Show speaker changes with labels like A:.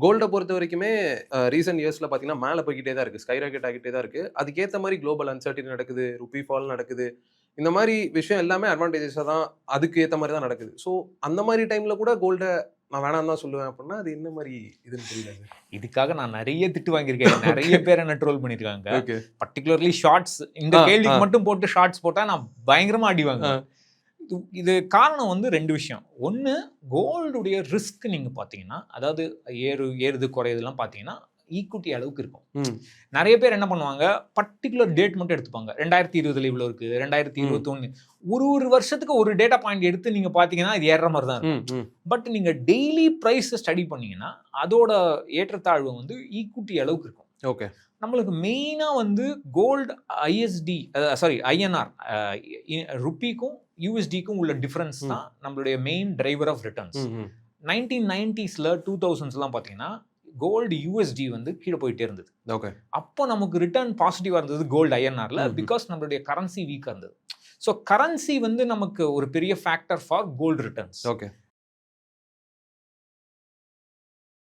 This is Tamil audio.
A: கோல்ட பொறுத்த வரைக்குமே ரீசென்ட் இயர்ஸ்ல பார்த்தீங்கன்னா, மேல போய்க்கிட்டே தான் இருக்கு. ஸ்கை ராக்கெட் ஆகிட்டே தான் இருக்கு. அதுக்கேத்த மாரி குளோபல் அன்சர்டனிட்டி நடக்குது. ரூபி ஃபால் நடக்குது. இந்த மாரி விஷயம் எல்லாமே அட்வான்டேஜஸா தான் அதுக்கு ஏத்த மாரி தான் நடக்குது. ஸோ அந்த மாரி டைம்ல கூட கோல்ட நான் வேணான்னு தான் சொல்லுவேன் அப்டின்னா, அது என்ன மாரி இதுன்னு புரியல எனக்கு.
B: இதுக்காக நான் நெறைய திட்டு வாங்கியிருக்கேன். நெறைய பேர் என்ன ட்ரோல் பண்ணியிருக்காங்க.
A: ஓகே.
B: பர்ட்டிகுலர்லி ஷார்ட்ஸ் இந்த கேள்விக்கு மட்டும் போட்டு ஷார்ட்ஸ் போட்டா நான் பயங்கரமா அடி வாங்குவேன். இது காரணம் வந்து 2 விஷயம். ஒண்ணு கோல்டுடைய ரிஸ்க் நீங்க பார்த்தீங்கன்னா, அதாவது ஏறுது குறையுதுலாம் பார்த்தீங்கன்னா, ஈக்விட்டி அளவுக்கு இருக்கும். நெறைய பேர் என்ன பண்ணுவாங்க, பர்ட்டிகுலர் டேட் மட்டும் எடுத்துப்பாங்க. 2020ல இவ்வளோ இருக்கு, 2021 ஒரு வருஷத்துக்கு ஒரு டேட்டா பாயிண்ட் எடுத்து நீங்க பார்த்தீங்கன்னா, இது ஏறுற மாரி தான் இருக்கும். பட் நீங்க டெய்லி பிரைஸ் ஸ்டடி பண்ணீங்கன்னா, அதோட ஏற்றத்தாழ்வு வந்து ஈக்விட்டி அளவுக்கு இருக்கும்.
A: ஓகே.
B: நம்மளுக்கு மெயினா வந்து கோல்டு ஐஎன்ஆர் ருப்பிக்கும் யூஎஸ்டிக்கும் உள்ள டிஃபரன்ஸ் தான் நம்மளுடைய மெயின் டிரைவர் ஆஃப் ரிட்டர்ன்ஸ். 1990ஸ்ல 2000ஸ்லாம் பார்த்தீங்கன்னா கோல்டு யூஎஸ்டி வந்து கீழே போயிட்டே இருந்தது.
A: ஓகே.
B: அப்போ நமக்கு ரிட்டர்ன் பாசிட்டிவா இருந்தது கோல்டு ஐஎன்ஆர்ல, பிகாஸ் நம்மளுடைய கரன்சி வீக்கா இருந்தது. ஸோ கரன்சி வந்து நமக்கு ஒரு பெரிய factor for gold returns.
A: Okay.